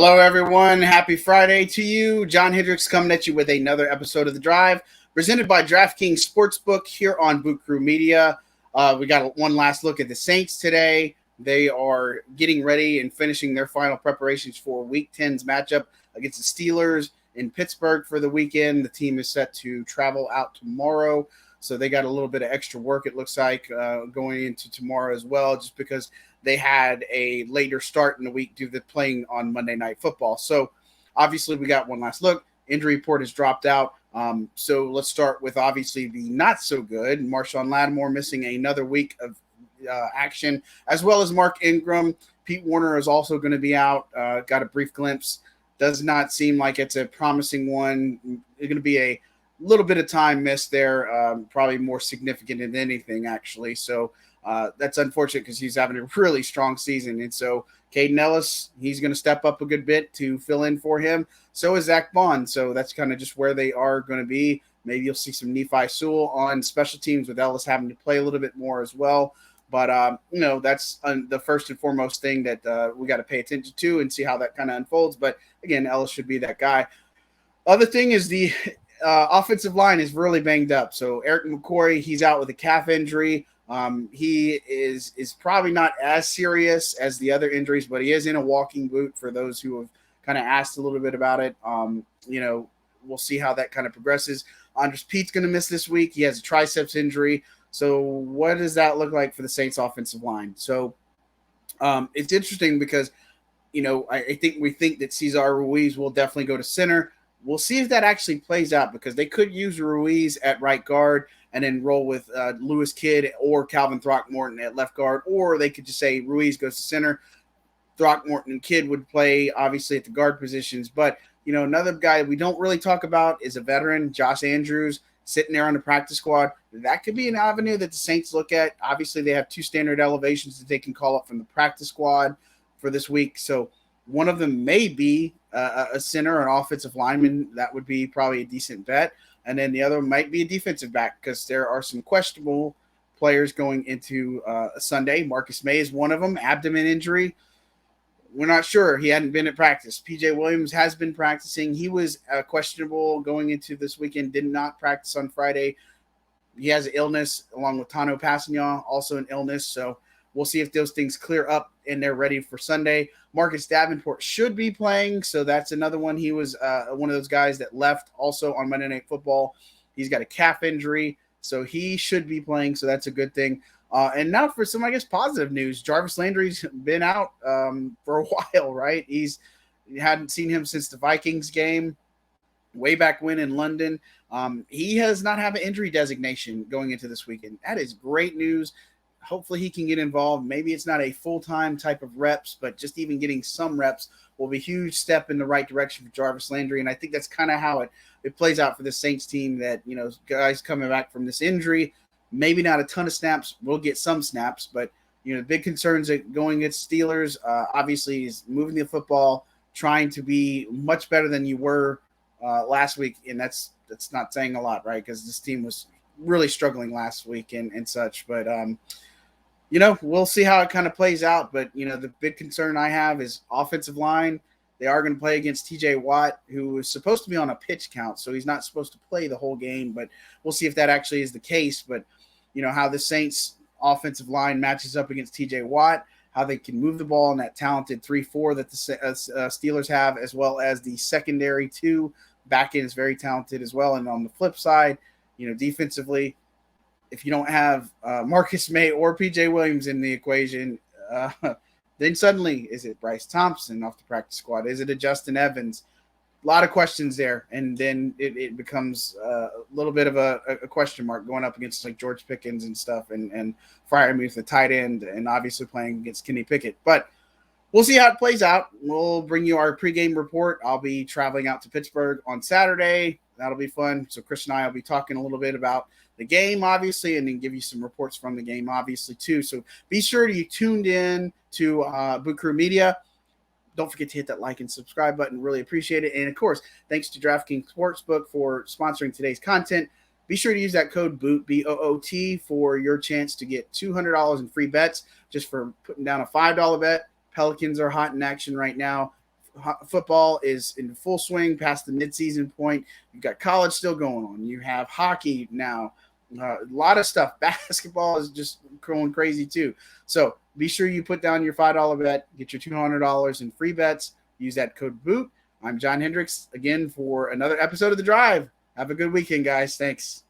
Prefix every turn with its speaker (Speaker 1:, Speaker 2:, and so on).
Speaker 1: Hello, everyone. Happy Friday to you. John Hendricks coming at you with another episode of The Drive, presented by DraftKings Sportsbook here on Boot Crew Media. We got one last look at the Saints today. They are getting ready and finishing their final preparations for Week 10's matchup against the Steelers in Pittsburgh for the weekend. The team is set to travel out tomorrow, so they got a little bit of extra work, it looks like, going into tomorrow as well, just because they had a later start in the week due to playing on Monday Night Football. So obviously we got one last look. Injury report has dropped out. So let's start with obviously the not so good. Marshawn Lattimore missing another week of action, as well as Mark Ingram. Pete Warner is also going to be out. Got a brief glimpse. Does not seem like it's a promising one. It's going to be a little bit of time missed there, probably more significant than anything, actually. So that's unfortunate because he's having a really strong season. And so Caden Ellis, he's going to step up a good bit to fill in for him. So is Zach Bond. So that's kind of just where they are going to be. Maybe you'll see some Nephi Sewell on special teams with Ellis having to play a little bit more as well. But, that's the first and foremost thing that we got to pay attention to and see how that kind of unfolds. But, again, Ellis should be that guy. Other thing is the offensive line is really banged up. So Eric McCoy, he's out with a calf injury. He is probably not as serious as the other injuries, but he is in a walking boot for those who have kind of asked a little bit about it. We'll see how that kind of progresses. Andres Pete's going to miss this week. He has a triceps injury. So what does that look like for the Saints offensive line? So it's interesting because, I think we think that Cesar Ruiz will definitely go to center. We'll see if that actually plays out because they could use Ruiz at right guard and then roll with Lewis Kidd or Calvin Throckmorton at left guard, or they could just say Ruiz goes to center. Throckmorton and Kidd would play, obviously, at the guard positions. But, another guy we don't really talk about is a veteran, Josh Andrews, sitting there on the practice squad. That could be an avenue that the Saints look at. Obviously, they have two standard elevations that they can call up from the practice squad for this week. So one of them may be a center or an offensive lineman. That would be probably a decent bet. And then the other might be a defensive back because there are some questionable players going into Sunday. Marcus May is one of them, abdomen injury. We're not sure. He hadn't been at practice. PJ Williams has been practicing. He was questionable going into this weekend, did not practice on Friday. He has an illness along with Tano Passignon, also an illness. So we'll see if those things clear up and they're ready for Sunday. Marcus Davenport should be playing, so that's another one. He was one of those guys that left also on Monday Night Football. He's got a calf injury, so he should be playing, so that's a good thing. And now for some, positive news. Jarvis Landry's been out for a while, right? You hadn't seen him since the Vikings game way back when in London. He has not have an injury designation going into this weekend. That is great news. Hopefully he can get involved. Maybe it's not a full-time type of reps, but just even getting some reps will be a huge step in the right direction for Jarvis Landry. And I think that's kind of how it plays out for the Saints team that, guys coming back from this injury, maybe not a ton of snaps. We'll get some snaps, but, big concerns that going against Steelers, obviously, is moving the football, trying to be much better than you were last week. And that's not saying a lot, right? Because this team was really struggling last week and such. But, we'll see how it kind of plays out. But, the big concern I have is offensive line. They are going to play against TJ Watt, who is supposed to be on a pitch count, so he's not supposed to play the whole game. But we'll see if that actually is the case. But, how the Saints offensive line matches up against TJ Watt, how they can move the ball in that talented 3-4 that the Steelers have, as well as the secondary 2. Back end is very talented as well. And on the flip side, defensively, if you don't have Marcus May or PJ Williams in the equation, then suddenly is it Bryce Thompson off the practice squad? Is it a Justin Evans? A lot of questions there. And then it becomes a little bit of a question mark going up against like George Pickens and stuff and Freiermuth, the tight end, and obviously playing against Kenny Pickett. But we'll see how it plays out. We'll bring you our pregame report. I'll be traveling out to Pittsburgh on Saturday. That'll be fun. So Chris and I will be talking a little bit about the game, obviously, and then give you some reports from the game, obviously, too. So be sure to tuned in to Boot Crew Media. Don't forget to hit that like and subscribe button. Really appreciate it. And, of course, thanks to DraftKings Sportsbook for sponsoring today's content. Be sure to use that code BOOT, B-O-O-T, for your chance to get $200 in free bets just for putting down a $5 bet. Pelicans are hot in action right now. football is in full swing past the midseason point. You've got college still going on. You have hockey now. A lot of stuff. Basketball is just going crazy too. So be sure you put down your $5 bet, get your $200 in free bets. Use that code BOOT. I'm John Hendricks again for another episode of The Drive. Have a good weekend, guys. Thanks.